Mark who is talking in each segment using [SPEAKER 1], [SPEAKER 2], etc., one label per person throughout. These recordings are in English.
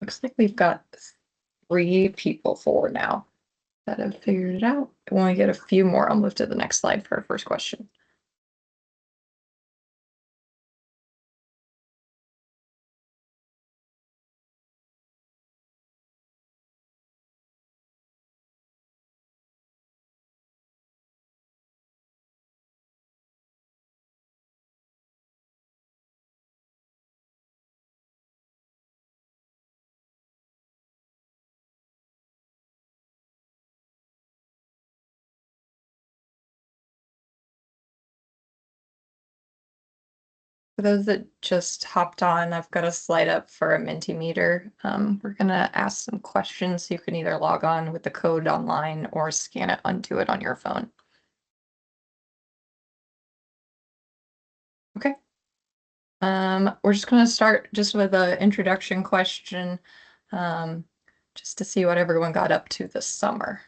[SPEAKER 1] Looks like we've got 3 people forward now that have figured it out. When we get a few more, I'll move to the next slide for our first question. For those that just hopped on, I've got a slide up for a Mentimeter. We're gonna ask some questions. You can either log on with the code online or scan it onto it on your phone. Okay. We're just gonna start just with an introduction question, just to see what everyone got up to this summer.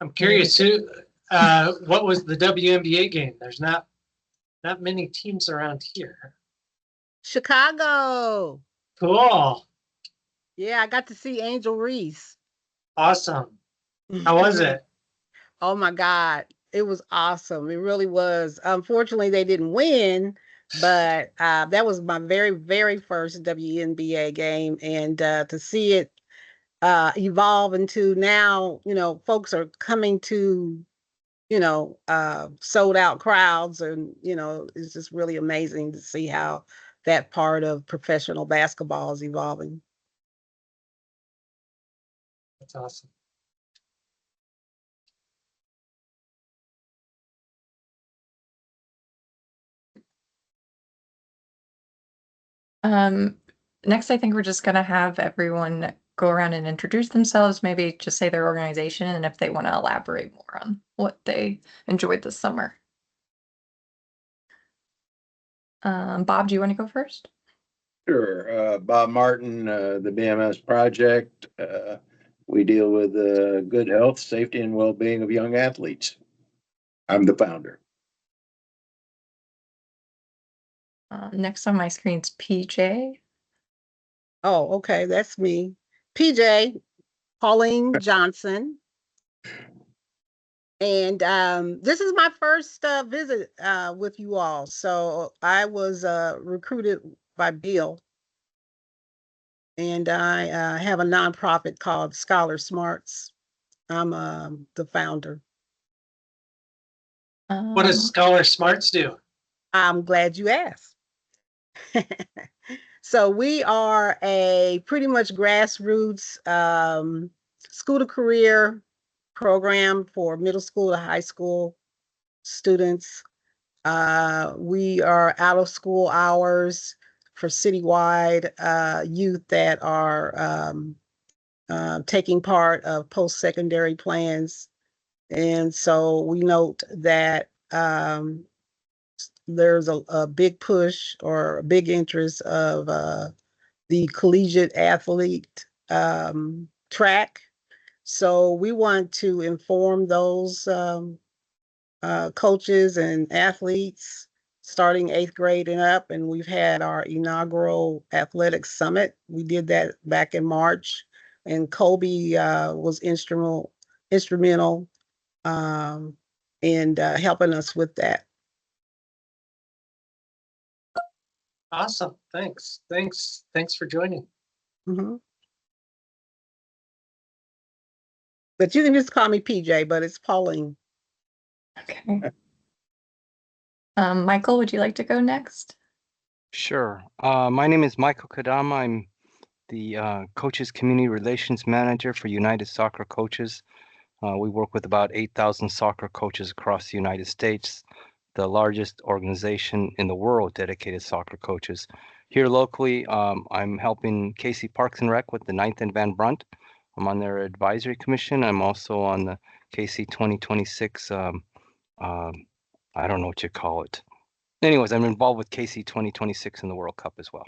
[SPEAKER 2] I'm curious too, what was the WNBA game? There's not many teams around here.
[SPEAKER 3] Chicago.
[SPEAKER 2] Cool.
[SPEAKER 3] Yeah, I got to see Angel Reese.
[SPEAKER 2] Awesome. How was it?
[SPEAKER 3] Oh my God. It was awesome. It really was. Unfortunately, they didn't win, but that was my very, very first WNBA game. And to see it evolve into now, folks are coming to, sold out crowds. And, it's just really amazing to see how that part of professional basketball is evolving.
[SPEAKER 2] That's awesome.
[SPEAKER 1] Next, I think we're just going to have everyone go around and introduce themselves, maybe just say their organization and if they want to elaborate more on what they enjoyed this summer. Bob, do you want to go first?
[SPEAKER 4] Sure. Bob Martin, the BMS Project. We deal with good health, safety, and well-being of young athletes. I'm the founder.
[SPEAKER 1] Next on my screen is PJ.
[SPEAKER 3] Oh, okay, that's me. PJ, Pauline Johnson. And this is my first visit with you all. So I was recruited by Bill. And I have a nonprofit called Scholar Smarts. I'm the founder.
[SPEAKER 2] What does Scholar Smarts do?
[SPEAKER 3] I'm glad you asked. So we are a pretty much grassroots school to career program for middle school to high school students. We are out of school hours for citywide youth that are taking part of post-secondary plans. And so we note that there's a big push or a big interest of the collegiate athlete track. So we want to inform those coaches and athletes starting 8th grade and up. And we've had our inaugural athletic summit. We did that back in March, and Kobe was instrumental in helping us with that.
[SPEAKER 2] Awesome. Thanks for joining.
[SPEAKER 3] Mm-hmm. But you can just call me PJ, but it's Pauline.
[SPEAKER 1] Okay. Michael, would you like to go next?
[SPEAKER 5] Sure. My name is Michael Kadama. I'm the Coaches Community Relations Manager for United Soccer Coaches. We work with about 8,000 soccer coaches across the United States, the largest organization in the world dedicated soccer coaches. Here locally, I'm helping Casey Parks and Rec with the 9th and Van Brunt. I'm on their advisory commission. I'm also on the KC 2026, I don't know what you call it. Anyways, I'm involved with KC 2026 in the World Cup as well.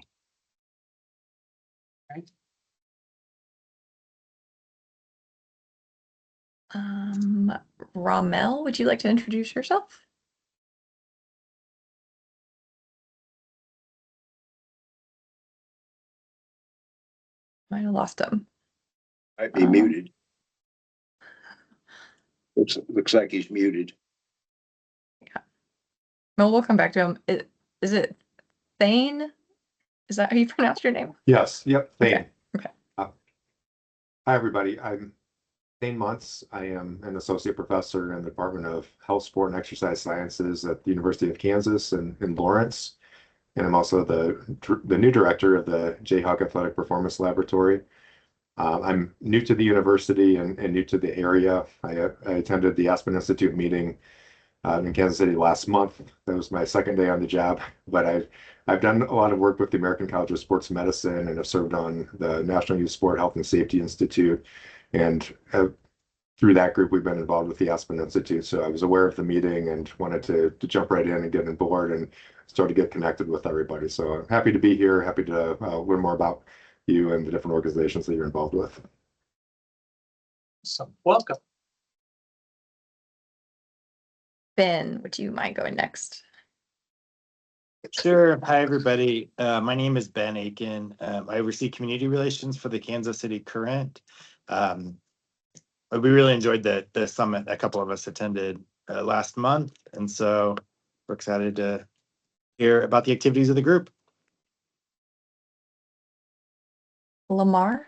[SPEAKER 1] Ramel, would you like to introduce yourself? Might have lost him.
[SPEAKER 4] Might be muted. Looks like he's muted.
[SPEAKER 1] No, we'll come back to him. Is it Thane? Is that how you pronounce your name?
[SPEAKER 6] Yes, yep, Thane.
[SPEAKER 1] Okay.
[SPEAKER 6] Hi, everybody. I'm Thane Muntz. I am an associate professor in the Department of Health, Sport, and Exercise Sciences at the University of Kansas in Lawrence. And I'm also the new director of the Jayhawk Athletic Performance Laboratory. I'm new to the university and new to the area. I attended the Aspen Institute meeting in Kansas City last month. That was my second day on the job, but I've done a lot of work with the American College of Sports Medicine and have served on the National Youth Sport Health and Safety Institute. And through that group, we've been involved with the Aspen Institute. So I was aware of the meeting and wanted to jump right in and get on board and start to get connected with everybody. So I'm happy to be here, happy to learn more about you and the different organizations that you're involved with.
[SPEAKER 2] So welcome.
[SPEAKER 1] Ben, would you mind going next?
[SPEAKER 7] Sure. Hi, everybody. My name is Ben Aiken. I oversee community relations for the Kansas City Current. We really enjoyed the summit a couple of us attended last month. And so we're excited to hear about the activities of the group.
[SPEAKER 1] Lamar?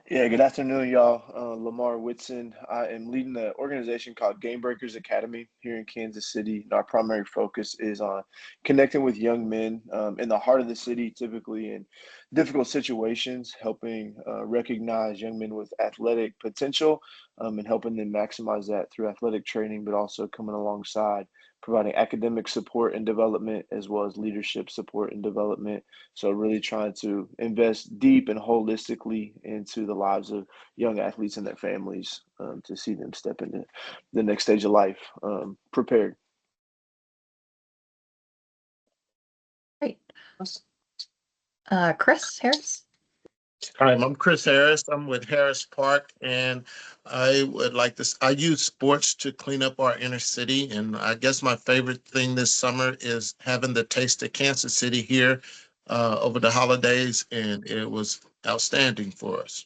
[SPEAKER 8] Yeah, good afternoon, y'all. Lamar Whitson. I am leading the organization called Game Breakers Academy here in Kansas City. And our primary focus is on connecting with young men in the heart of the city, typically in difficult situations, helping recognize young men with athletic potential and helping them maximize that through athletic training, but also coming alongside providing academic support and development as well as leadership support and development. So really trying to invest deep and holistically into the lives of young athletes and their families to see them step into the next stage of life prepared.
[SPEAKER 1] Great. Chris Harris?
[SPEAKER 9] Hi, I'm Chris Harris. I'm with Harris Park, and I would like to, I use sports to clean up our inner city. And I guess my favorite thing this summer is having the Taste of Kansas City here over the holidays, and it was outstanding for us.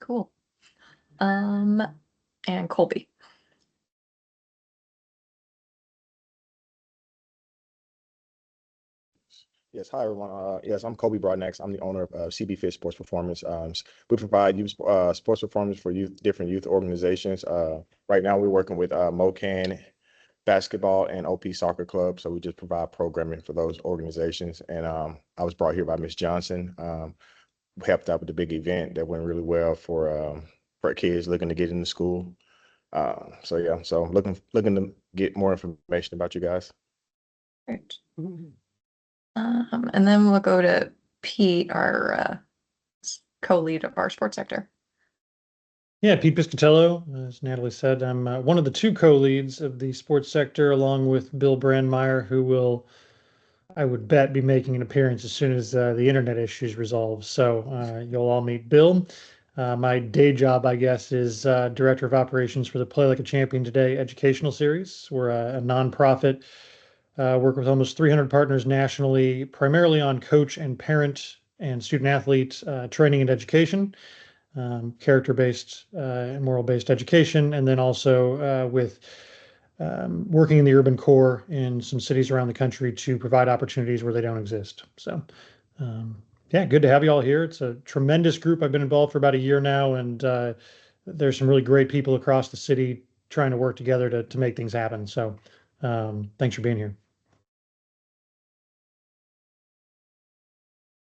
[SPEAKER 1] Cool. And Colby.
[SPEAKER 10] Yes, hi everyone. Yes, I'm Kobe Broadnax. I'm the owner of CB Fit Sports Performance. We provide youth sports performance for different youth organizations. Right now, we're working with MoCan Basketball and OP Soccer Club. So we just provide programming for those organizations. And I was brought here by Ms. Johnson. We helped out with the big event that went really well for kids looking to get into school. So yeah, so looking to get more information about you guys.
[SPEAKER 1] Great. And then we'll go to Pete, our co-lead of our sports sector.
[SPEAKER 11] Yeah, Pete Piscatello, as Natalie said, I'm one of the two co-leads of the sports sector, along with Bill Brandmeier, who will, I would bet, be making an appearance as soon as the internet issues resolve. So you'll all meet Bill. My day job, I guess, is Director of Operations for the Play Like a Champion Today educational series. We're a nonprofit. Work with almost 300 partners nationally, primarily on coach and parent and student athlete training and education, character-based and moral-based education, and then also with working in the urban core in some cities around the country to provide opportunities where they don't exist. So yeah, good to have you all here. It's a tremendous group. I've been involved for about a year now, and there's some really great people across the city trying to work together to make things happen. So thanks for being here.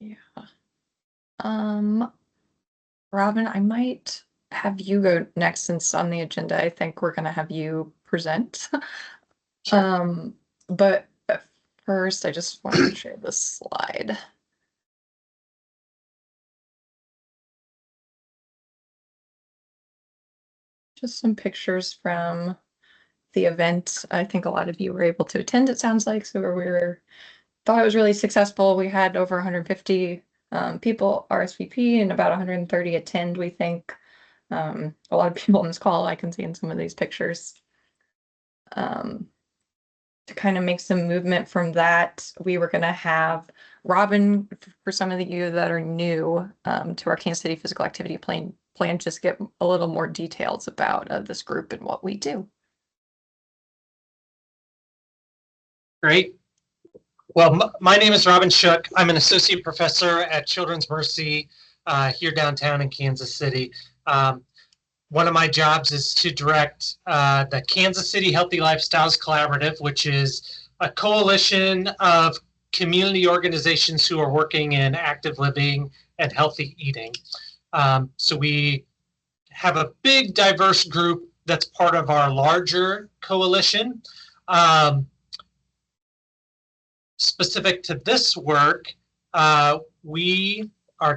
[SPEAKER 1] Yeah. Robin, I might have you go next since on the agenda, I think we're gonna have you present. But first, I just want to share this slide. Just some pictures from the event. I think a lot of you were able to attend, it sounds like, so thought it was really successful. We had over 150 people RSVP and about 130 attend, we think. A lot of people on this call I can see in some of these pictures. To kind of make some movement from that, we were going to have Robin, for some of you that are new to our Kansas City physical activity plan, just get a little more details about this group and what we do.
[SPEAKER 2] Great. Well, my name is Robin Shook. I'm an associate professor at Children's Mercy here downtown in Kansas City. One of my jobs is to direct the Kansas City Healthy Lifestyles Collaborative, which is a coalition of community organizations who are working in active living and healthy eating. So we have a big, diverse group that's part of our larger coalition. Specific to this work, our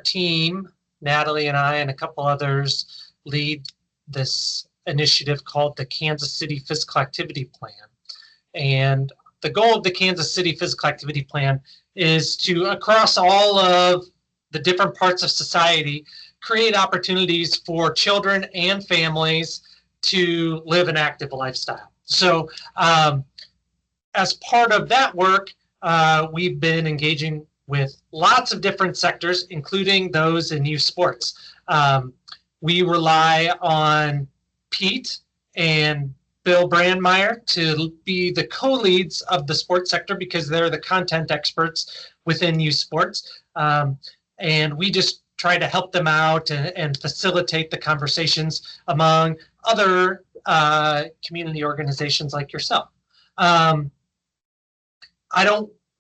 [SPEAKER 2] team, Natalie and I and a couple others, lead this initiative called the Kansas City Physical Activity Plan. And the goal of the Kansas City Physical Activity Plan is to, across all of the different parts of society, create opportunities for children and families to live an active lifestyle. So as part of that work, we've been engaging with lots of different sectors, including those in youth sports. We rely on Pete and Bill Brandmeier to be the co-leads of the sports sector because they're the content experts within youth sports. And we just try to help them out and facilitate the conversations among other community organizations like yourself. I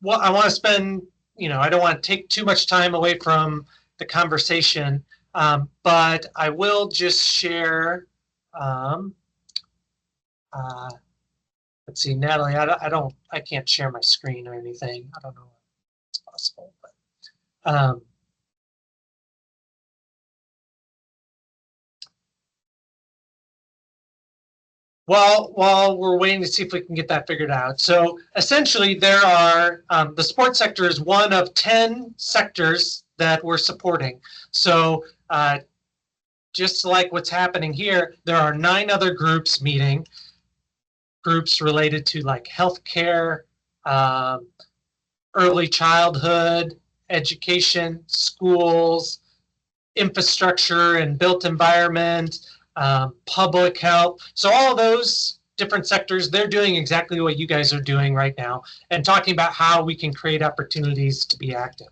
[SPEAKER 2] want to spend, I don't want to take too much time away from the conversation, but I will just share, let's see, Natalie, I can't share my screen or anything. I don't know if it's possible, but, while we're waiting to see if we can get that figured out. So essentially there are, the sports sector is one of 10 sectors that we're supporting. So just like what's happening here, there are 9 other groups meeting, groups related to like healthcare, early childhood, education, schools, infrastructure and built environment, public health. So all those different sectors, they're doing exactly what you guys are doing right now and talking about how we can create opportunities to be active.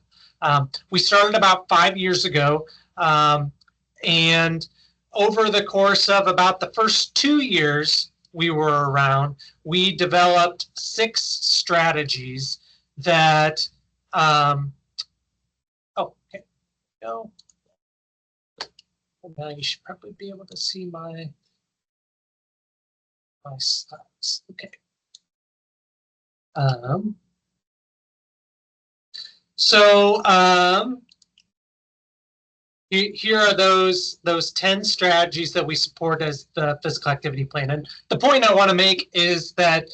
[SPEAKER 2] We started about 5 years ago, and over the course of about the first 2 years we were around, we developed 6 strategies that, now you should probably be able to see my slides. Okay. Here are those 10 strategies that we support as the physical activity plan. And the point I want to make is that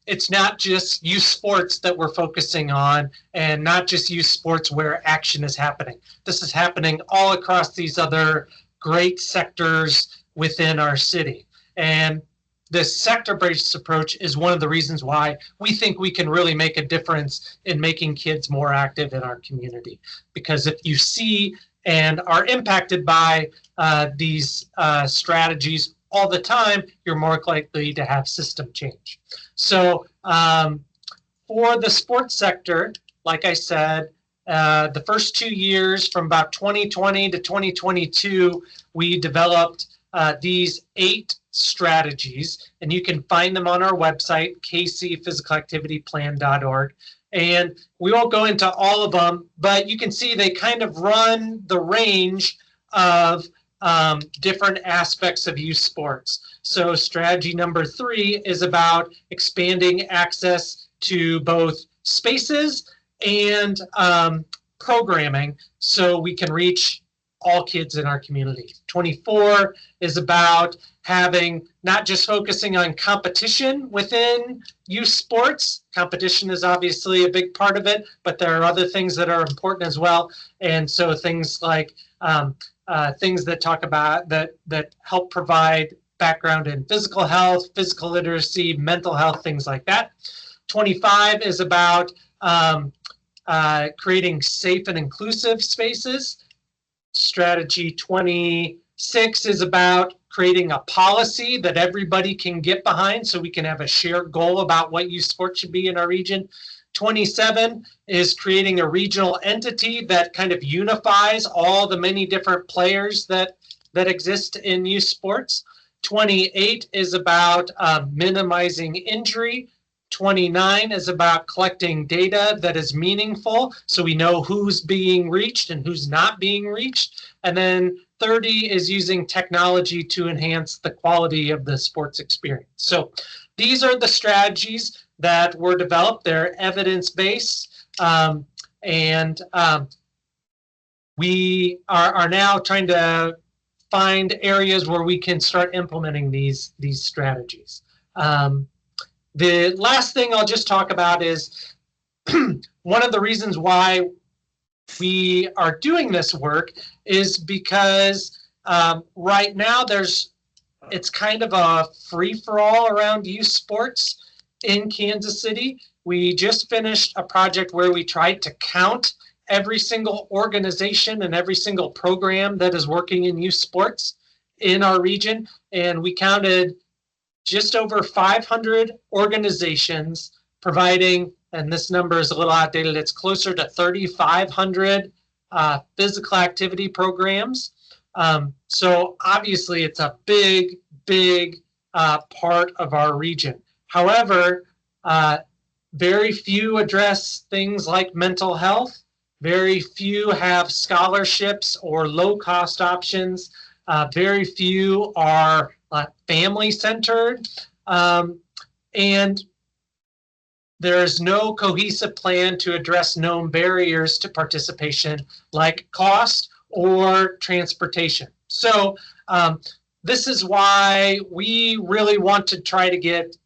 [SPEAKER 2] it's not just youth sports that we're focusing on and not just youth sports where action is happening. This is happening all across these other great sectors within our city. And this sector-based approach is one of the reasons why we think we can really make a difference in making kids more active in our community. Because if you see and are impacted by these strategies all the time, you're more likely to have system change. So for the sports sector, like I said, the first 2 years from about 2020 to 2022, we developed these 8 strategies, and you can find them on our website, kcphysicalactivityplan.org. And we won't go into all of them, but you can see they kind of run the range of different aspects of youth sports. So strategy number 3 is about expanding access to both spaces and programming so we can reach all kids in our community. 24 is about having not just focusing on competition within youth sports. Competition is obviously a big part of it, but there are other things that are important as well. And so things like things that talk about that help provide background in physical health, physical literacy, mental health, things like that. 25 is about creating safe and inclusive spaces. Strategy 26 is about creating a policy that everybody can get behind so we can have a shared goal about what youth sports should be in our region. 27 is creating a regional entity that kind of unifies all the many different players that exist in youth sports. 28 is about minimizing injury. 29 is about collecting data that is meaningful so we know who's being reached and who's not being reached. And then 30 is using technology to enhance the quality of the sports experience. So these are the strategies that were developed. They're evidence-based, and we are now trying to find areas where we can start implementing these strategies. The last thing I'll just talk about is one of the reasons why we are doing this work is because right now it's kind of a free-for-all around youth sports in Kansas City. We just finished a project where we tried to count every single organization and every single program that is working in youth sports in our region, and we counted just over 500 organizations providing, and this number is a little outdated, it's closer to 3,500 physical activity programs. So obviously it's a big part of our region. However, very few address things like mental health. Very few have scholarships or low-cost options. Very few are family-centered, and there's no cohesive plan to address known barriers to participation like cost or transportation. So this is why we really want to try to get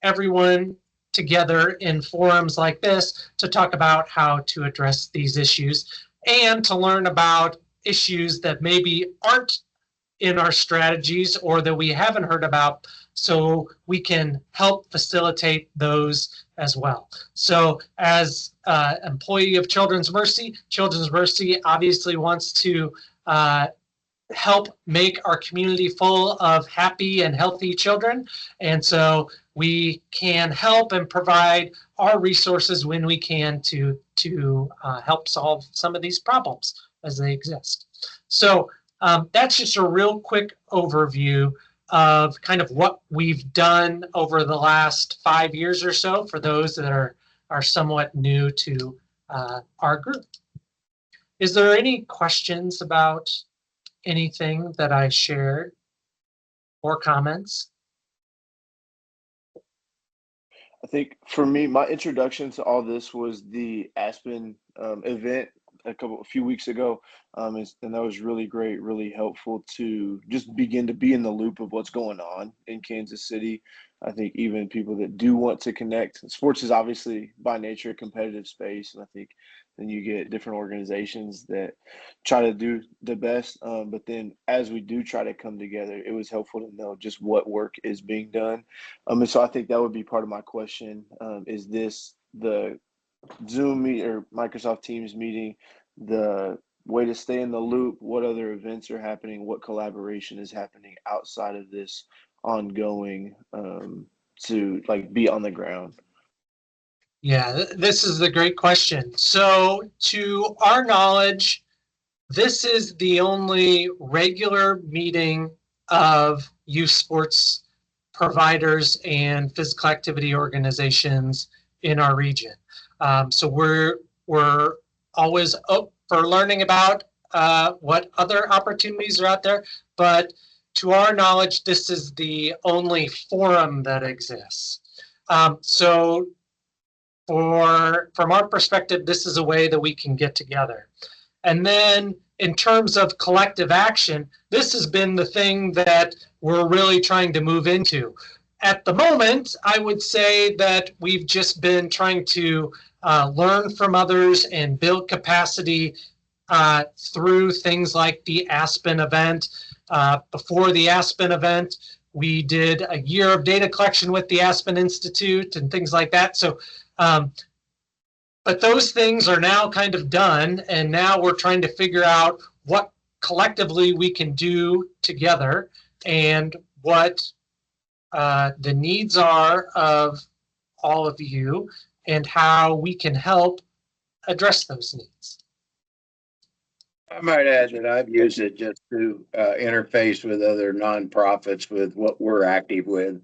[SPEAKER 2] everyone together in forums like this to talk about how to address these issues and to learn about issues that maybe aren't in our strategies or that we haven't heard about, so we can help facilitate those as well. So as employee of Children's Mercy obviously wants to help make our community full of happy and healthy children. And so we can help and provide our resources when we can to help solve some of these problems as they exist. So that's just a real quick overview of kind of what we've done over the last 5 years or so for those that are somewhat new to our group. Is there any questions about anything that I shared or comments?
[SPEAKER 8] I think for me, my introduction to all this was the Aspen event a few weeks ago, and that was really great, really helpful to just begin to be in the loop of what's going on in Kansas City. I think even people that do want to connect, sports is obviously by nature a competitive space, and I think then you get different organizations that try to do the best, but then as we do try to come together, it was helpful to know just what work is being done. And so I think that would be part of my question. Is this the Zoom meet or Microsoft Teams meeting the way to stay in the loop? What other events are happening? What collaboration is happening outside of this ongoing to like be on the ground?
[SPEAKER 2] Yeah, this is the great question. So to our knowledge, this is the only regular meeting of youth sports providers and physical activity organizations in our region. So we're always up for learning about what other opportunities are out there, but to our knowledge, this is the only forum that exists. So from our perspective, this is a way that we can get together. And then in terms of collective action, this has been the thing that we're really trying to move into. At the moment, I would say that we've just been trying to learn from others and build capacity through things like the Aspen event. Before the Aspen event, we did a year of data collection with the Aspen Institute and things like that. So, but those things are now kind of done, and now we're trying to figure out what collectively we can do together and what the needs are of all of you and how we can help address those needs.
[SPEAKER 4] I might add that I've used it just to interface with other nonprofits with what we're active with.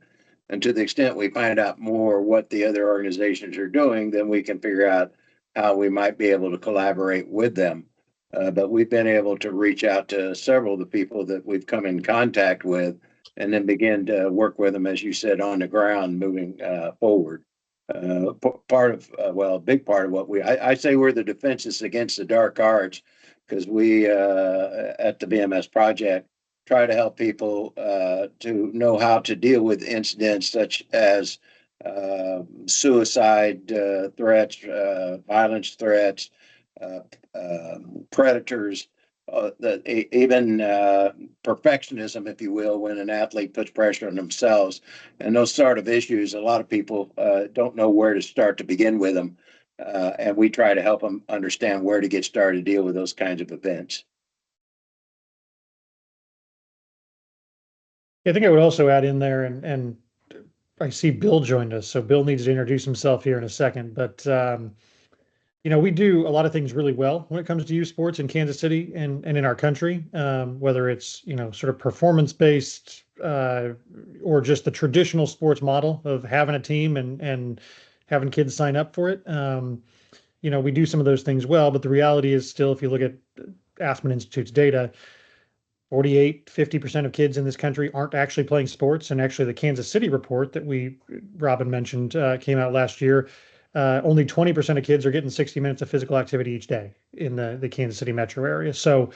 [SPEAKER 4] And to the extent we find out more what the other organizations are doing, then we can figure out how we might be able to collaborate with them. But we've been able to reach out to several of the people that we've come in contact with and then begin to work with them, as you said, on the ground moving forward. A big part of what I say we're the defenses against the dark arts, because we at the BMS project try to help people to know how to deal with incidents such as suicide threats, violence threats, predators, even perfectionism, if you will, when an athlete puts pressure on themselves. And those sort of issues, a lot of people don't know where to start to begin with them. And we try to help them understand where to get started to deal with those kinds of events.
[SPEAKER 11] I think I would also add in there, and I see Bill joined us, so Bill needs to introduce himself here in a second. But we do a lot of things really well when it comes to youth sports in Kansas City and in our country, whether it's sort of performance based or just the traditional sports model of having a team and having kids sign up for it. We do some of those things well, but the reality is still, if you look at Aspen Institute's data, 50% of kids in this country aren't actually playing sports. And actually the Kansas City report that Robin mentioned came out last year. Only 20% of kids are getting 60 minutes of physical activity each day in the Kansas City metro area. So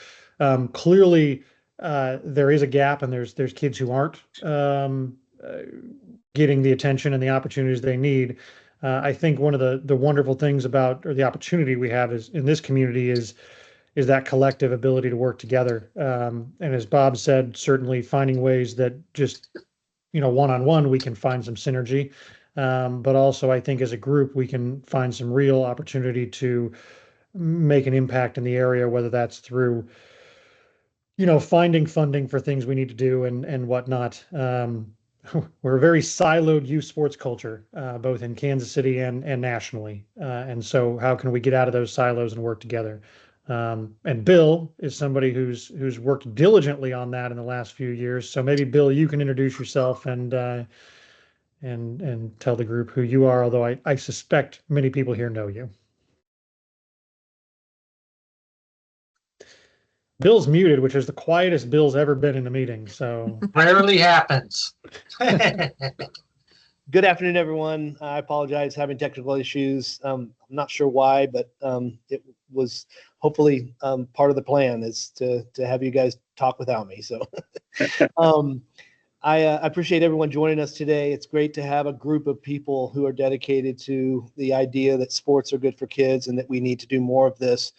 [SPEAKER 11] clearly there is a gap, and there's kids who aren't getting the attention and the opportunities they need. I think one of the wonderful things about, or the opportunity we have is in this community is that collective ability to work together. And as Bob said, certainly finding ways that just, one-on-one, we can find some synergy. But also I think as a group, we can find some real opportunity to make an impact in the area, whether that's through, finding funding for things we need to do and whatnot. We're a very siloed youth sports culture, both in Kansas City and nationally. And so how can we get out of those silos and work together? And Bill is somebody who's worked diligently on that in the last few years. So maybe Bill, you can introduce yourself and tell the group who you are, although I suspect many people here know you. Bill's muted, which is the quietest Bill's ever been in a meeting. So
[SPEAKER 2] rarely happens.
[SPEAKER 12] Good afternoon, everyone. I apologize having technical issues. I'm not sure why, but it was hopefully part of the plan is to have you guys talk without me. So I appreciate everyone joining us today. It's great to have a group of people who are dedicated to the idea that sports are good for kids and that we need to do more of this.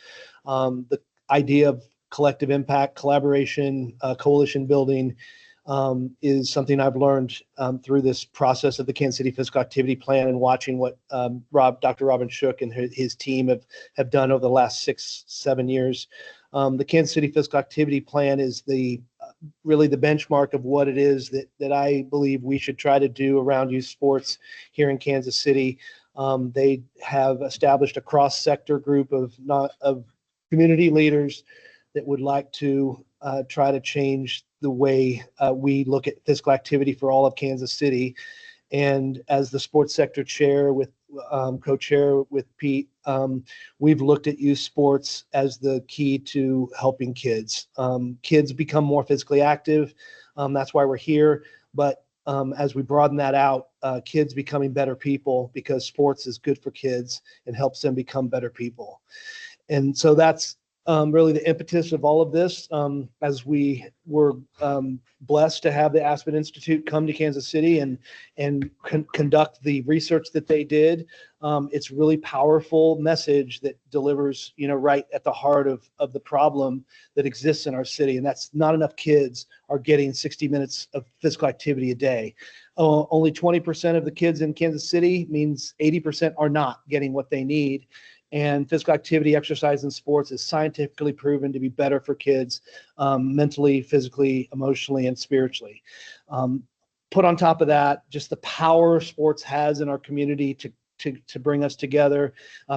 [SPEAKER 12] The idea of collective impact, collaboration, coalition building is something I've learned through this process of the Kansas City Physical Activity Plan and watching what Dr. Robin Shook and his team have done over the last 6-7 years. The Kansas City Physical Activity Plan is really the benchmark of what it is that I believe we should try to do around youth sports here in Kansas City. They have established a cross-sector group of community leaders that would like to try to change the way we look at physical activity for all of Kansas City. And as the sports sector chair with co-chair with Pete, we've looked at youth sports as the key to helping kids. Kids become more physically active. That's why we're here. But as we broaden that out, kids becoming better people, because sports is good for kids and helps them become better people. And so that's really the impetus of all of this. As we were blessed to have the Aspen Institute come to Kansas City and conduct the research that they did, it's really powerful message that delivers, right at the heart of the problem that exists in our city. And that's not enough kids are getting 60 minutes of physical activity a day. Only 20% of the kids in Kansas City means 80% are not getting what they need. And physical activity, exercise, and sports is scientifically proven to be better for kids, mentally, physically, emotionally, and spiritually. Put on top of that, just the power sports has in our community to bring us together,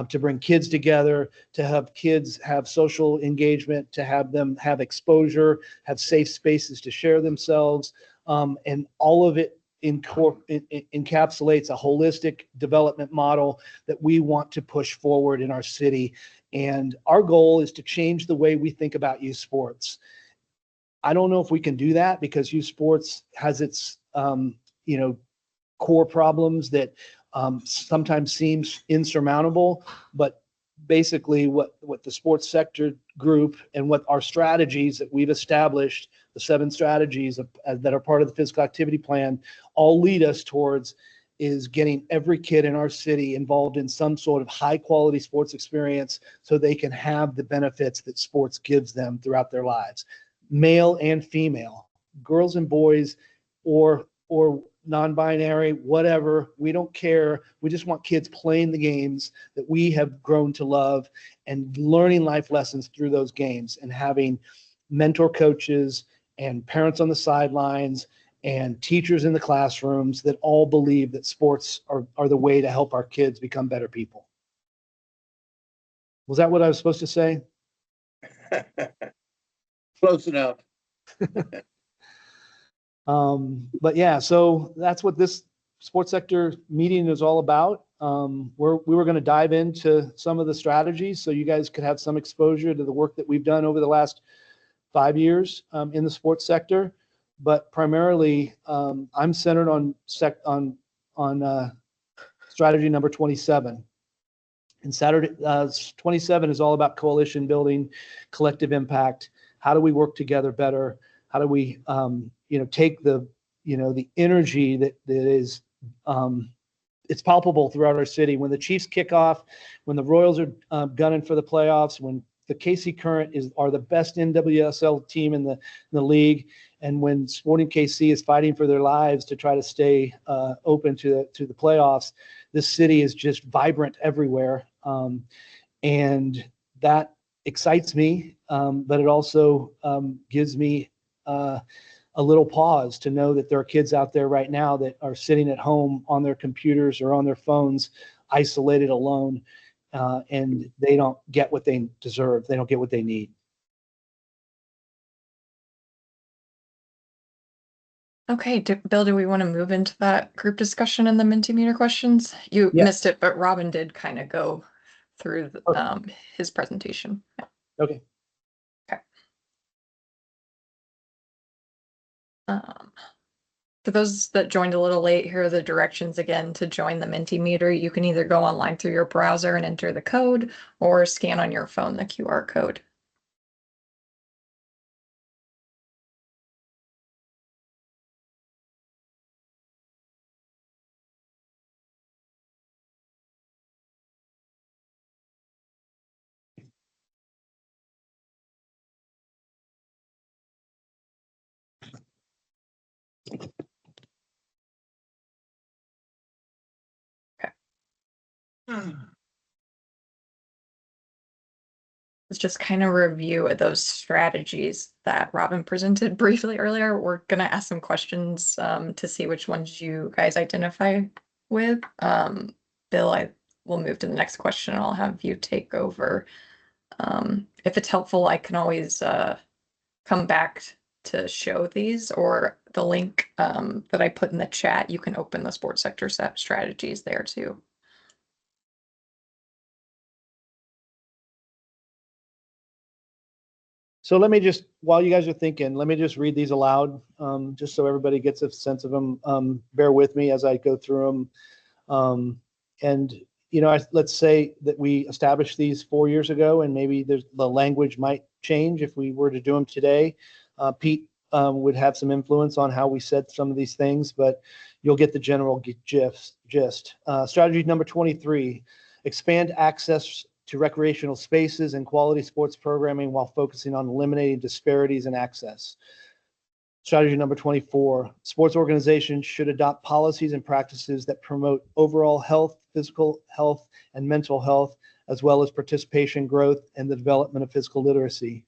[SPEAKER 12] to bring kids together, to have kids have social engagement, to have them have exposure, have safe spaces to share themselves, and all of it encapsulates a holistic development model that we want to push forward in our city. And our goal is to change the way we think about youth sports. I don't know if we can do that because youth sports has its, core problems that sometimes seems insurmountable, but basically what the sports sector group and what our strategies that we've established, the 7 strategies that are part of the physical activity plan, all lead us towards is getting every kid in our city involved in some sort of high quality sports experience so they can have the benefits that sports gives them throughout their lives, male and female, girls and boys, or non-binary, whatever. We don't care. We just want kids playing the games that we have grown to love and learning life lessons through those games, and having mentor coaches and parents on the sidelines and teachers in the classrooms that all believe that sports are the way to help our kids become better people. Was that what I was supposed to say?
[SPEAKER 4] Close enough.
[SPEAKER 12] But yeah, so that's what this sports sector meeting is all about. We were going to dive into some of the strategies so you guys could have some exposure to the work that we've done over the last 5 years in the sports sector. But primarily, I'm centered on strategy number 27. And 27 is all about coalition building, collective impact. How do we work together better? How do we, take the energy that is, it's palpable throughout our city. When the Chiefs kick off, when the Royals are gunning for the playoffs, when the KC Current are the best NWSL team in the league, and when Sporting KC is fighting for their lives to try to stay open to the playoffs, this city is just vibrant everywhere, and that excites me. But it also gives me a little pause to know that there are kids out there right now that are sitting at home on their computers or on their phones, isolated, alone, and they don't get what they deserve. They don't get what they need.
[SPEAKER 1] Okay, Bill, do we want to move into that group discussion and the Mentimeter questions? You
[SPEAKER 12] Yeah.
[SPEAKER 1] missed it, but Robin did kind of go through his presentation.
[SPEAKER 12] Okay.
[SPEAKER 1] For those that joined a little late, here are the directions again to join the Mentimeter. You can either go online through your browser and enter the code, or scan on your phone the QR code. Let's just kind of review those strategies that Robin presented briefly earlier. We're going to ask some questions to see which ones you guys identify with. Bill, I will move to the next question. I'll have you take over. If it's helpful, I can always kind come back to show these, or the link that I put in the chat, you can open the sports sector strategies there too.
[SPEAKER 12] So let me just, while you guys are thinking, let me just read these aloud, just so everybody gets a sense of them. Bear with me as I go through them. And, you know, let's say that we established these 4 years ago, and maybe the language might change if we were to do them today. Pete would have some influence on how we said some of these things, but you'll get the general gist. Strategy number 23, expand access to recreational spaces and quality sports programming while focusing on eliminating disparities in access. Strategy number 24, sports organizations should adopt policies and practices that promote overall health, physical health, and mental health, as well as participation growth and the development of physical literacy.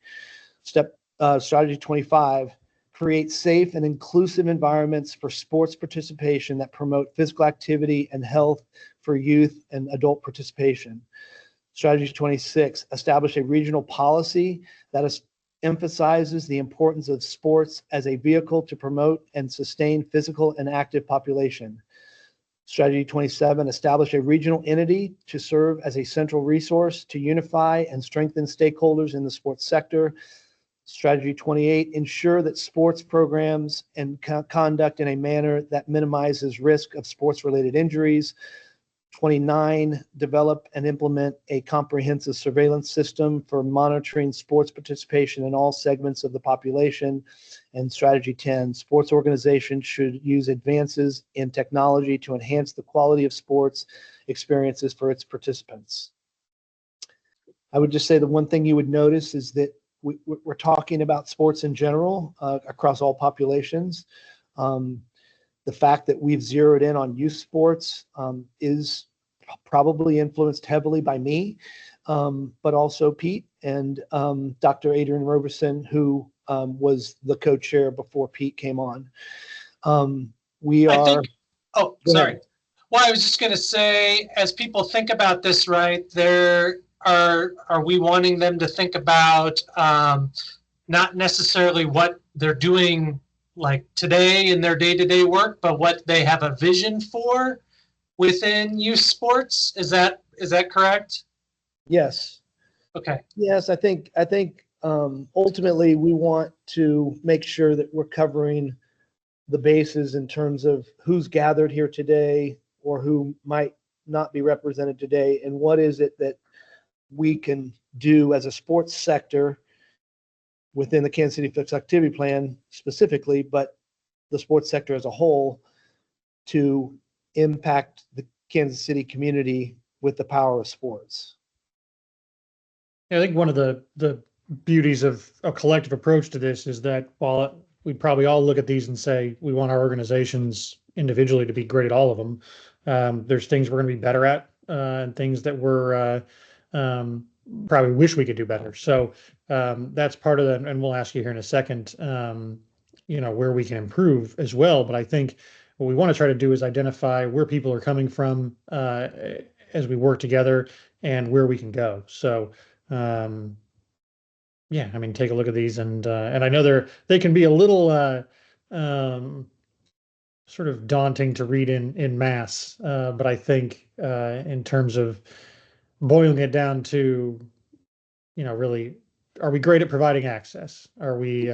[SPEAKER 12] Strategy 25, create safe and inclusive environments for sports participation that promote physical activity and health for youth and adult participation. Strategy 26, establish a regional policy that emphasizes the importance of sports as a vehicle to promote and sustain physical and active population. Strategy 27, establish a regional entity to serve as a central resource to unify and strengthen stakeholders in the sports sector. Strategy 28, ensure that sports programs and conduct in a manner that minimizes risk of sports-related injuries. 29, develop and implement a comprehensive surveillance system for monitoring sports participation in all segments of the population. And strategy 10, sports organizations should use advances in technology to enhance the quality of sports experiences for its participants. I would just say the one thing you would notice is that we're talking about sports in general across all populations. The fact that we've zeroed in on youth sports is probably influenced heavily by me, but also Pete and Dr. Adrian Roberson, who was the co-chair before Pete came on. Sorry.
[SPEAKER 2] Well, I was just going to say, as people think about this, right, are we wanting them to think about not necessarily what they're doing like today in their day-to-day work, but what they have a vision for within youth sports? Is that correct?
[SPEAKER 12] Yes.
[SPEAKER 2] Okay.
[SPEAKER 12] Yes, I think ultimately we want to make sure that we're covering the bases in terms of who's gathered here today or who might not be represented today, and what is it that we can do as a sports sector within the Kansas City Fixed Activity Plan specifically, but the sports sector as a whole, to impact the Kansas City community with the power of sports.
[SPEAKER 11] I think one of the beauties of a collective approach to this is that while we probably all look at these and say we want our organizations individually to be great at all of them, there's things we're going to be better at and things that we're probably wish we could do better. So that's part of that, and we'll ask you here in a second, where we can improve as well. But I think what we want to try to do is identify where people are coming from as we work together and where we can go. So take a look at these, and I know they can be a little sort of daunting to read in mass, but I think in terms of boiling it down to, really, are we great at providing access? Are we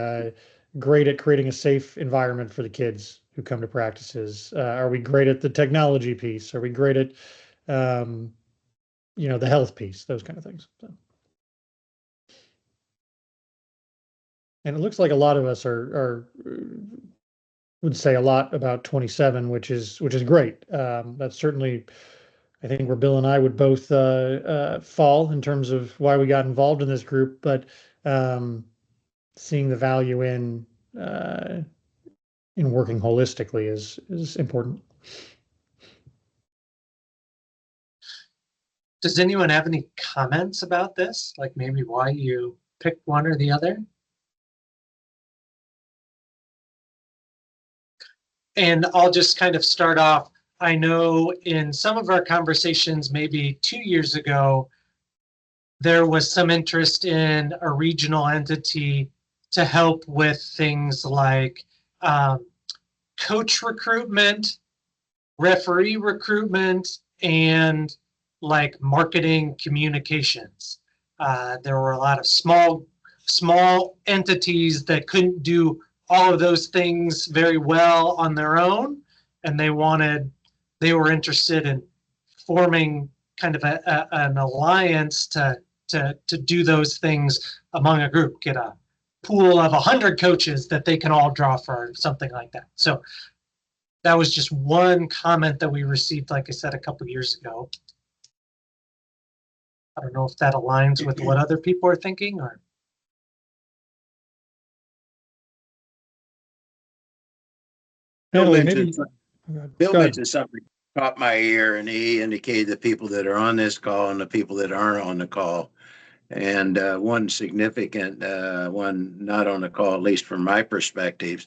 [SPEAKER 11] great at creating a safe environment for the kids who come to practices? Are we great at the technology piece? Are we great at, the health piece? Those kind of things. So. And it looks like a lot of us would say a lot about 27, which is great. That's certainly, I think, where Bill and I would both fall in terms of why we got involved in this group, but seeing the value in working holistically is important.
[SPEAKER 2] Does anyone have any comments about this? Like maybe why you picked one or the other? And I'll just kind of start off. I know in some of our conversations, maybe 2 years ago, there was some interest in a regional entity to help with things like coach recruitment, referee recruitment, and like marketing communications. There were a lot of small entities that couldn't do all of those things very well on their own, and they were interested in forming kind of an alliance to do those things among a group, get a pool of 100 coaches that they can all draw for, something like that. So that was just one comment that we received, like I said, a couple years ago. I don't know if that aligns with what other people are thinking, or.
[SPEAKER 4] Bill
[SPEAKER 11] Natalie,
[SPEAKER 4] mentioned, Bill
[SPEAKER 11] go ahead.
[SPEAKER 4] mentioned something caught my ear, and he indicated the people that are on this call and the people that aren't on the call. And one significant one not on the call, at least from my perspectives,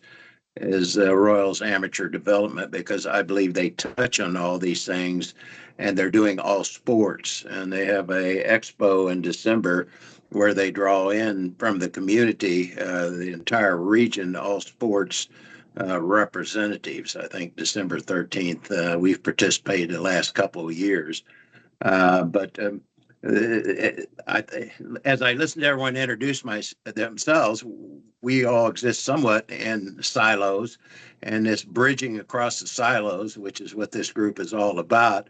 [SPEAKER 4] is Royals Amateur Development, because I believe they touch on all these things, and they're doing all sports. And they have a expo in December where they draw in from the community, the entire region, all sports representatives. I think December 13th. We've participated the last couple of years. But as I listen to everyone introduce themselves, we all exist somewhat in silos, and this bridging across the silos, which is what this group is all about.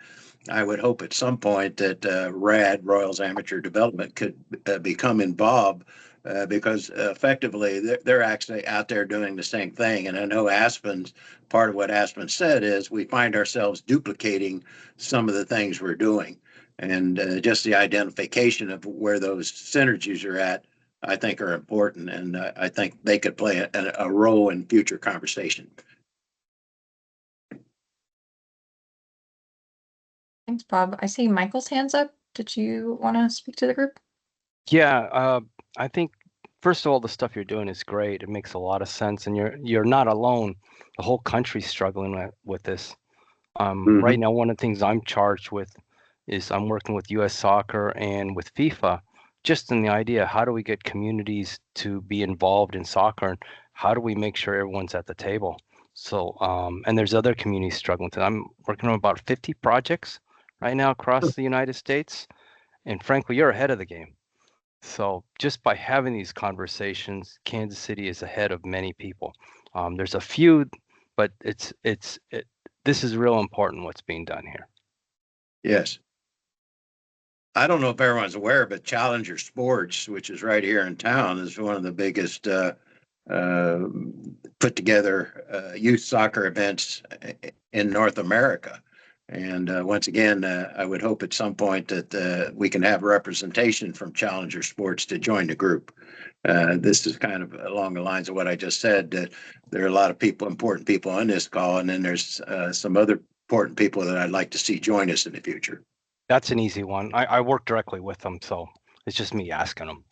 [SPEAKER 4] I would hope at some point that RAD, Royals Amateur Development, could become involved, because effectively they're actually out there doing the same thing. And I know part of what Aspen said is we find ourselves duplicating some of the things we're doing. And just the identification of where those synergies are at, I think, are important. And I think they could play a role in future conversation.
[SPEAKER 1] Thanks, Bob. I see Michael's hands up. Did you want to speak to the group?
[SPEAKER 5] Yeah, I think first of all, the stuff you're doing is great. It makes a lot of sense, and you're not alone. The whole country's struggling with this. Right now, one of the things I'm charged with is I'm working with U.S. Soccer and with FIFA, just in the idea, how do we get communities to be involved in soccer, and how do we make sure everyone's at the table? So, and there's other communities struggling with it. I'm working on about 50 projects right now across the United States, and frankly, you're ahead of the game. So just by having these conversations, Kansas City is ahead of many people. There's a few, but this is real important what's being done here.
[SPEAKER 4] Yes. I don't know if everyone's aware, but Challenger Sports, which is right here in town, is one of the biggest put together youth soccer events in North America. And once again, I would hope at some point that we can have representation from Challenger Sports to join the group. This is kind of along the lines of what I just said, that there are a lot of important people on this call, and then there's some other important people that I'd like to see join us in the future.
[SPEAKER 5] That's an easy one. I work directly with them, so it's just me asking them.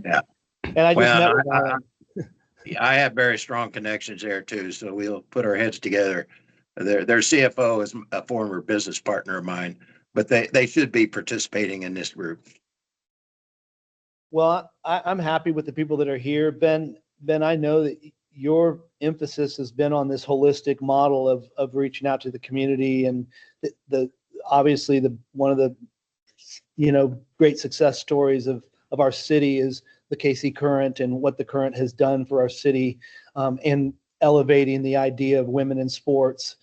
[SPEAKER 4] Yeah.
[SPEAKER 12] And I just met with
[SPEAKER 4] I have very strong connections there too, so we'll put our heads together. Their CFO is a former business partner of mine, but they should be participating in this group.
[SPEAKER 12] Well, I'm happy with the people that are here. Ben, I know that your emphasis has been on this holistic model of reaching out to the community, and obviously one of the great success stories of our city is the KC Current and what the Current has done for our city, and elevating the idea of women in sports.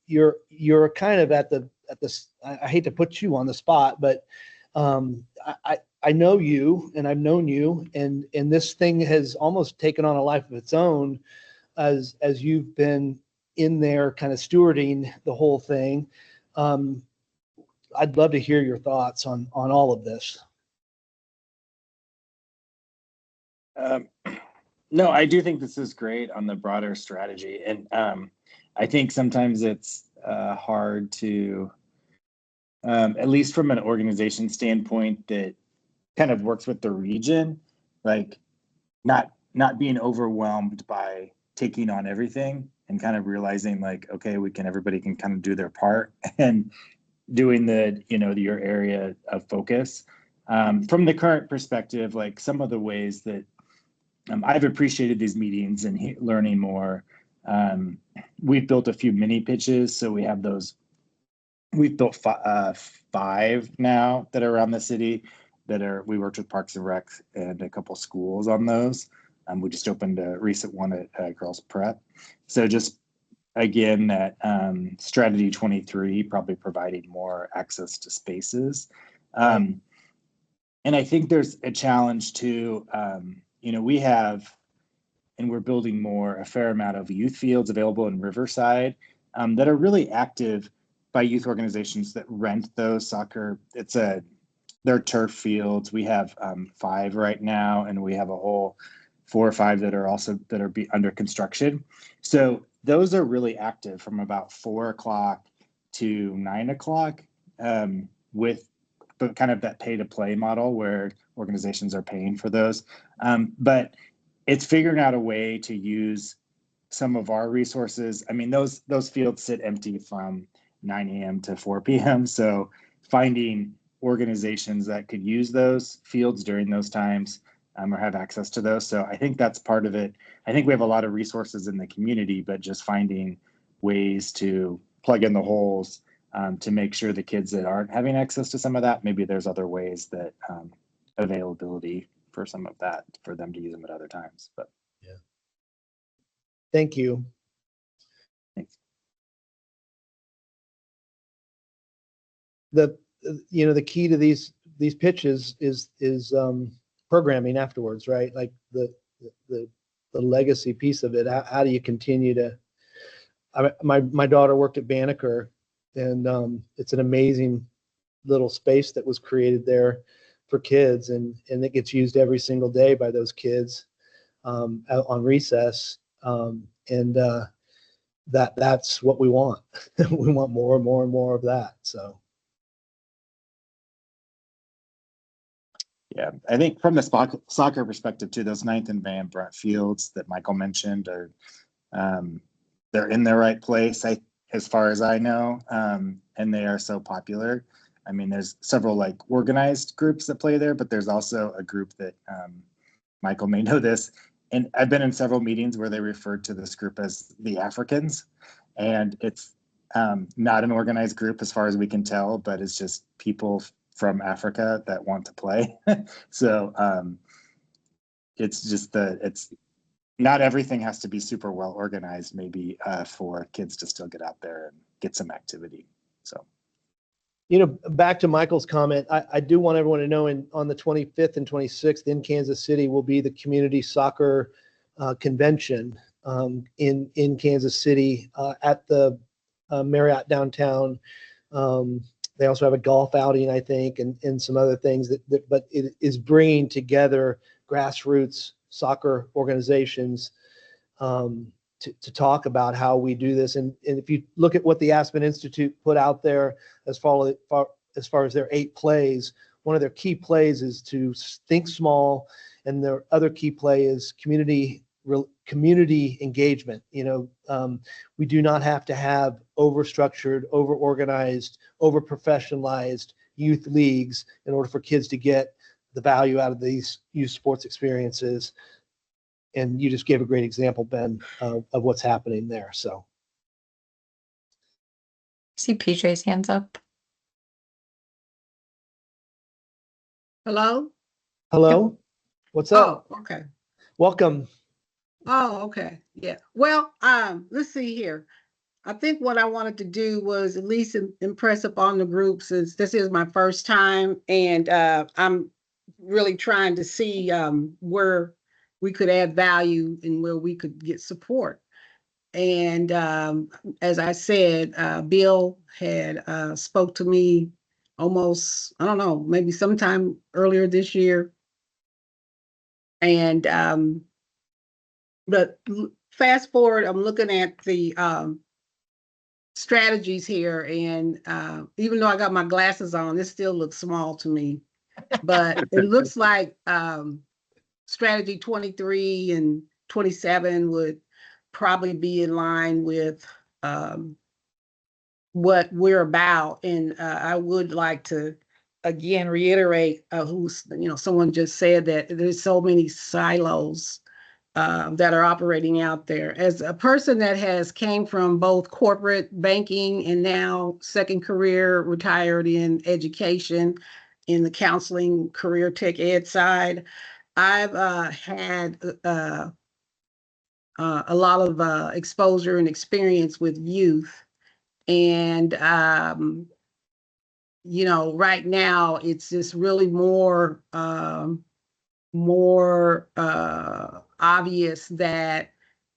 [SPEAKER 12] You're kind of at the I hate to put you on the spot, but I know you, and I've known you, and this thing has almost taken on a life of its own as you've been in there kind of stewarding the whole thing. I'd love to hear your thoughts on all of this.
[SPEAKER 7] No, I do think this is great on the broader strategy. And I think sometimes it's hard to, at least from an organization standpoint that kind of works with the region, like not being overwhelmed by taking on everything, and kind of realizing like, okay, everybody can kind of do their part and doing your area of focus. From the Current perspective, like some of the ways that I've appreciated these meetings and learning more. We've built a few mini pitches, so we have those. We've built 5 now that are around the city we worked with Parks and Rec and a couple schools on those. We just opened a recent one at Girls Prep. So just again, that strategy 23 probably providing more access to spaces. And I think there's a challenge too. We have, and we're building a fair amount of youth fields available in Riverside that are really active by youth organizations that rent those soccer. They're turf fields. We have 5 right now, and we have a whole 4 or 5 that are under construction. So those are really active from about 4 o'clock to 9 o'clock with kind of that pay to play model where organizations are paying for those. But it's figuring out a way to use some of our resources. I mean, those fields sit empty from 9 a.m. to 4 p.m. So finding organizations that could use those fields during those times or have access to those. So I think that's part of it. I think we have a lot of resources in the community, but just finding ways to plug in the holes to make sure the kids that aren't having access to some of that, maybe there's other ways that availability for some of that for them to use them at other times. But
[SPEAKER 12] yeah. Thank you.
[SPEAKER 7] Thanks.
[SPEAKER 12] The key to these pitches is programming afterwards, right? Like the legacy piece of it. How do you continue to? My daughter worked at Banneker, and it's an amazing little space that was created there for kids, and it gets used every single day by those kids out on recess, and that's what we want. We want more and more and more of that. So.
[SPEAKER 7] Yeah, I think from the soccer perspective too, those 9th and Van Brunt fields that Michael mentioned are they're in the right place, as far as I know, and they are so popular. I mean, there's several like organized groups that play there, but there's also a group that Michael may know this, and I've been in several meetings where they referred to this group as the Africans, and it's not an organized group as far as we can tell, but it's just people from Africa that want to play. So it's just it's not everything has to be super well organized, maybe for kids to still get out there and get some activity. So,
[SPEAKER 12] back to Michael's comment, I do want everyone to know on the 25th and 26th in Kansas City will be the community soccer convention in Kansas City at the Marriott downtown. They also have a golf outing, I think, and some other things but it is bringing together grassroots soccer organizations to talk about how we do this. And if you look at what the Aspen Institute put out there as far as their 8 plays, one of their key plays is to think small, and their other key play is community engagement. We do not have to have over-structured, over-organized, over-professionalized youth leagues in order for kids to get the value out of these youth sports experiences. And you just gave a great example, Ben, of what's happening there. So,
[SPEAKER 1] See PJ's hands up.
[SPEAKER 3] Hello?
[SPEAKER 12] hello, what's up?
[SPEAKER 3] Oh, okay.
[SPEAKER 12] Welcome.
[SPEAKER 3] Oh, okay. Yeah. Well, let's see here. I think what I wanted to do was at least impress upon the group, since this is my first time, and I'm really trying to see where we could add value and where we could get support. And as I said, Bill had spoke to me almost, I don't know, maybe sometime earlier this year. And but fast forward, I'm looking at the strategies here, and even though I got my glasses on, this still looks small to me. But it looks like strategy 23 and 27 would probably be in line with what we're about. And I would like to again reiterate someone just said that there's so many silos that are operating out there. As a person that has came from both corporate banking and now second career, retired in education, in the counseling, career tech ed side, I've had a lot of exposure and experience with youth. And, you know, right now it's just really more obvious that,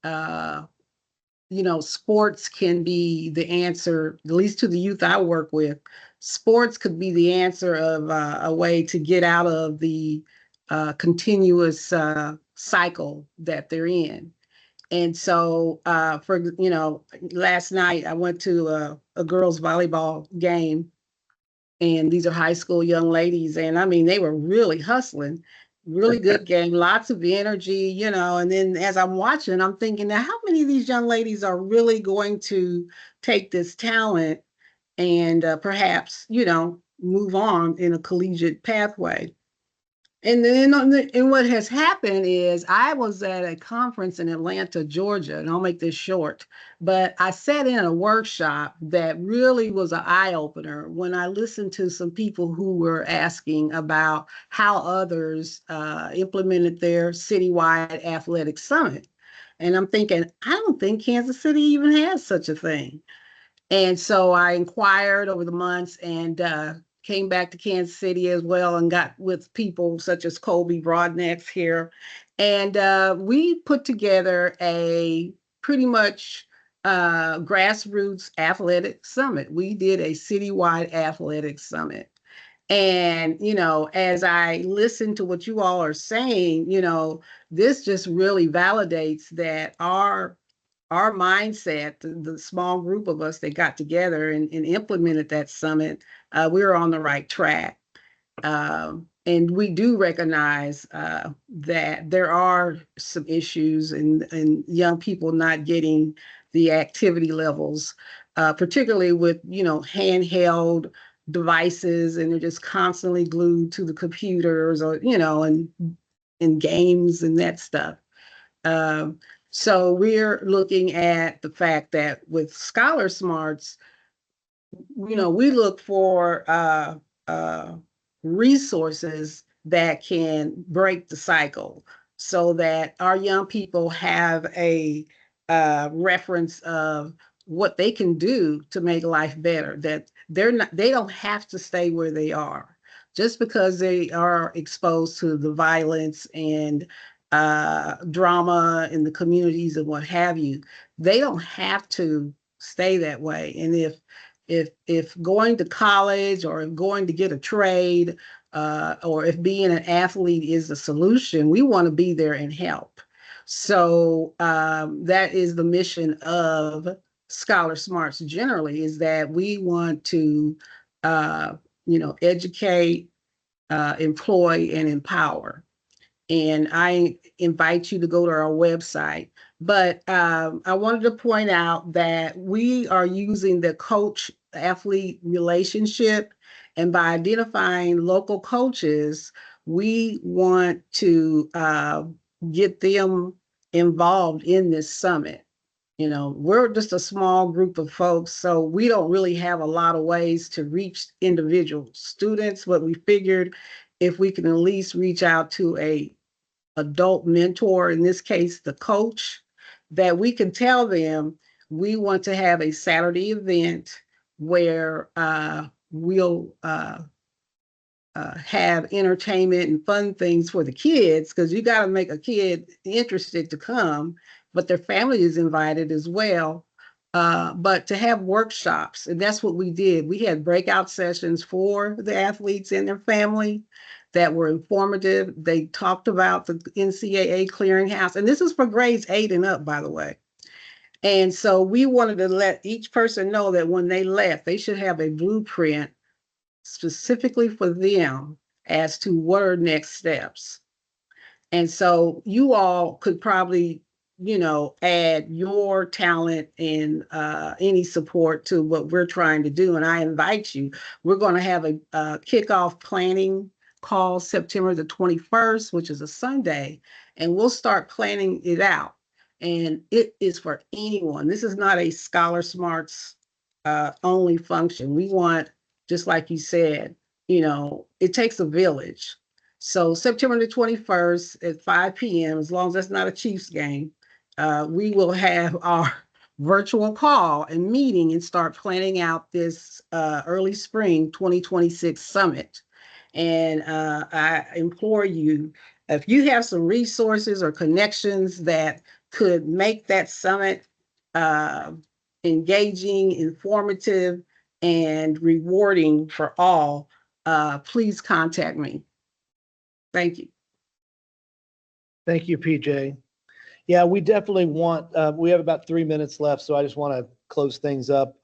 [SPEAKER 3] you know, sports can be the answer, at least to the youth I work with. Sports could be the answer of a way to get out of the continuous cycle that they're in. And so, you know, last night I went to a girls' volleyball game, and these are high school young ladies. And I mean, they were really hustling, really good game, lots of energy, you know. And then as I'm watching, I'm thinking, now, how many of these young ladies are really going to take this talent and perhaps, you know, move on in a collegiate pathway? And then and what has happened is I was at a conference in Atlanta, Georgia, and I'll make this short, but I sat in a workshop that really was an eye-opener when I listened to some people who were asking about how others implemented their citywide athletic summit. And I'm thinking, I don't think Kansas City even has such a thing. And so I inquired over the months and came back to Kansas City as well and got with people such as Colby Broadnex here. And we put together a pretty much grassroots athletic summit. We did a citywide athletic summit. And, you know, as I listen to what you all are saying, you know, this just really validates that our mindset, the small group of us that got together and implemented that summit, we were on the right track. And we do recognize that there are some issues and young people not getting the activity levels, particularly with, you know, handheld devices, and they're just constantly glued to the computers or, you know, and games and that stuff. So we're looking at the fact that with Scholar Smarts, you know, we look for resources that can break the cycle so that our young people have a reference of what they can do to make life better, that they don't have to stay where they are just because they are exposed to the violence and drama in the communities and what have you. They don't have to stay that way. And if going to college or if going to get a trade or if being an athlete is the solution, we want to be there and help. So that is the mission of Scholar Smarts generally, is that we want to, you know, educate, employ, and empower. And I invite you to go to our website. But I wanted to point out that we are using the coach-athlete relationship. And by identifying local coaches, we want to get them involved in this summit. You know, we're just a small group of folks, so we don't really have a lot of ways to reach individual students, but we figured if we can at least reach out to a adult mentor, in this case, the coach, that we can tell them we want to have a Saturday event where we'll have entertainment and fun things for the kids, because you got to make a kid interested to come, but their family is invited as well. But to have workshops, and that's what we did. We had breakout sessions for the athletes and their family that were informative. They talked about the NCAA clearinghouse, and this is for grades 8 and up, by the way. And so we wanted to let each person know that when they left, they should have a blueprint specifically for them as to what are next steps. And so you all could probably, you know, add your talent and any support to what we're trying to do. And I invite you, we're going to have a kickoff planning call September the 21st, which is a Sunday, and we'll start planning it out. And it is for anyone. This is not a Scholar Smarts only function. We want, just like you said, it takes a village. So September the 21st at 5 p.m., as long as that's not a Chiefs game, we will have our virtual call and meeting and start planning out this early spring 2026 summit. And I implore you, if you have some resources or connections that could make that summit engaging, informative, and rewarding for all, please contact me. Thank you.
[SPEAKER 12] Thank you, PJ. Yeah, we definitely want, we have about 3 minutes left, so I just want to close things up.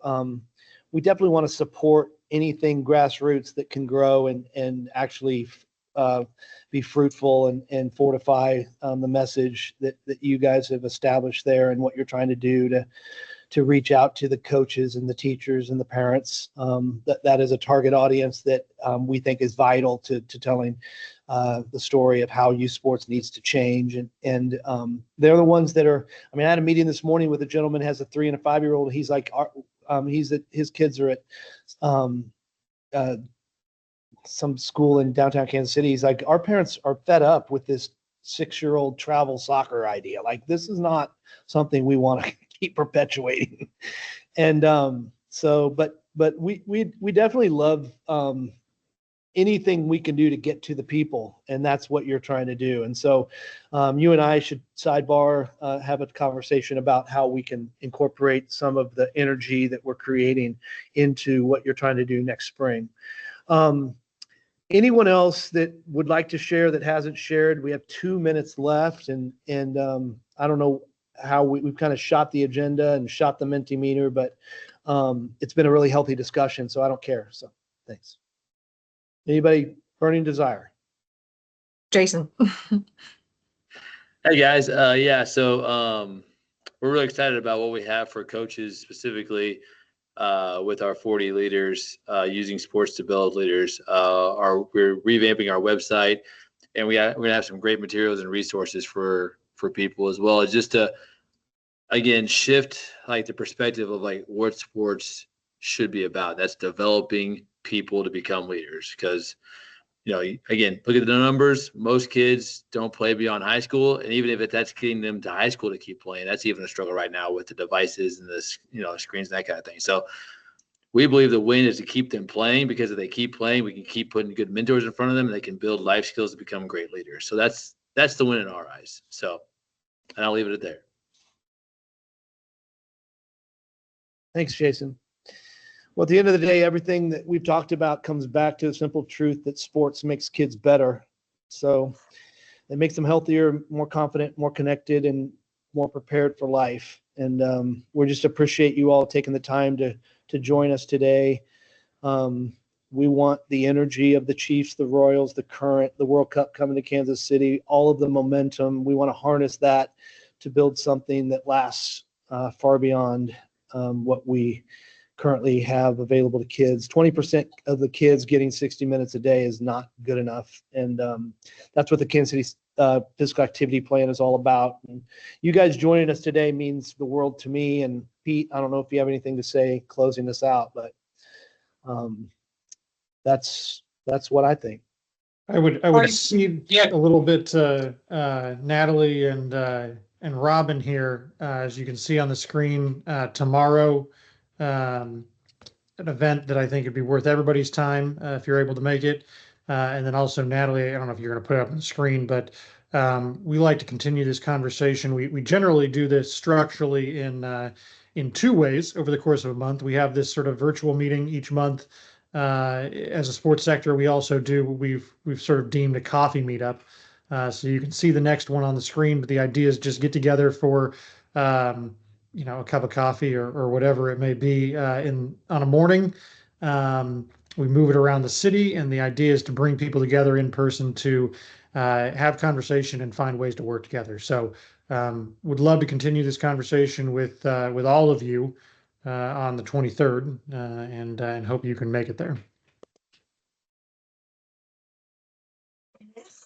[SPEAKER 12] We definitely want to support anything grassroots that can grow and actually be fruitful and fortify the message that you guys have established there and what you're trying to do to reach out to the coaches and the teachers and the parents. That is a target audience that we think is vital to telling the story of how youth sports needs to change. And they're the ones that are, I mean, I had a meeting this morning with a gentleman who has a 3 and a 5-year-old. He's like, his kids are at some school in downtown Kansas City. He's like, our parents are fed up with this 6-year-old travel soccer idea. Like, this is not something we want to keep perpetuating. And but we definitely love anything we can do to get to the people, and that's what you're trying to do. And so you and I should sidebar, have a conversation about how we can incorporate some of the energy that we're creating into what you're trying to do next spring. Anyone else that would like to share that hasn't shared? We have 2 minutes left, and I don't know how we've kind of shot the agenda and shot the Mentimeter, but it's been a really healthy discussion, so I don't care. So thanks. Anybody burning desire?
[SPEAKER 1] Jason.
[SPEAKER 13] Hey guys, yeah, so we're really excited about what we have for coaches specifically with our 40 leaders using sports to build leaders. We're revamping our website, and we're gonna have some great materials and resources for people, as well as just to again shift like the perspective of like what sports should be about. That's developing people to become leaders, because again, look at the numbers. Most kids don't play beyond high school, and even if that's getting them to high school to keep playing, that's even a struggle right now with the devices and the screens and that kind of thing. So we believe the win is to keep them playing, because if they keep playing, we can keep putting good mentors in front of them, and they can build life skills to become great leaders. So that's the win in our eyes. So, and I'll leave it at there.
[SPEAKER 12] Thanks, Jason. Well, at the end of the day, everything that we've talked about comes back to the simple truth that sports makes kids better. So it makes them healthier, more confident, more connected, and more prepared for life. And we just appreciate you all taking the time to join us today. We want the energy of the Chiefs, the Royals, the World Cup coming to Kansas City, all of the momentum. We want to harness that to build something that lasts far beyond what we currently have available to kids. 20% of the kids getting 60 minutes a day is not good enough. And that's what the Kansas City physical activity plan is all about. And you guys joining us today means the world to me. And Pete, I don't know if you have anything to say closing this out, but that's what I think.
[SPEAKER 11] I would cede a little bit to Natalie and Robin here. As you can see on the screen, tomorrow, an event that I think would be worth everybody's time if you're able to make it. And then also, Natalie, I don't know if you're going to put it up on the screen, but we like to continue this conversation. We generally do this structurally in 2 ways over the course of a month. We have this sort of virtual meeting each month. As a sports sector, we also do what we've sort of deemed a coffee meetup. So you can see the next one on the screen, but the idea is just get together for a cup of coffee or whatever it may be on a morning. We move it around the city, and the idea is to bring people together in person to have conversation and find ways to work together. So would love to continue this conversation with all of you on the 23rd, and hope you can make it there.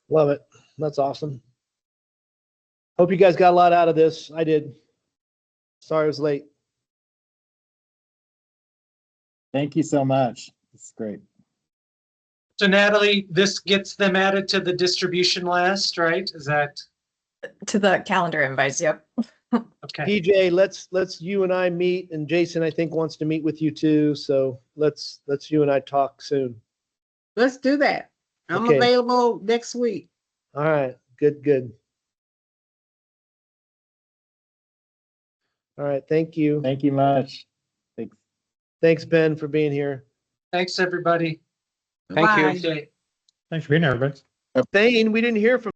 [SPEAKER 12] Love it. That's awesome. Hope you guys got a lot out of this. I did. Sorry I was late.
[SPEAKER 7] Thank you so much. It's great.
[SPEAKER 2] So Natalie, this gets them added to the distribution list, right? Is that
[SPEAKER 1] To the calendar invites, yep.
[SPEAKER 2] okay?
[SPEAKER 12] PJ, let's you and I meet, and Jason, I think, wants to meet with you too. So let's you and I talk soon.
[SPEAKER 3] Let's do that. I'm
[SPEAKER 12] Okay.
[SPEAKER 3] available next week.
[SPEAKER 12] All right. Good. All right. Thank you.
[SPEAKER 7] Thank you much. Thanks.
[SPEAKER 12] Thanks, Ben, for being here.
[SPEAKER 2] Thanks, everybody.
[SPEAKER 5] Thank you.
[SPEAKER 3] Bye.
[SPEAKER 2] Okay.
[SPEAKER 11] Thanks for being here, everybody.
[SPEAKER 12] Thane, we didn't hear from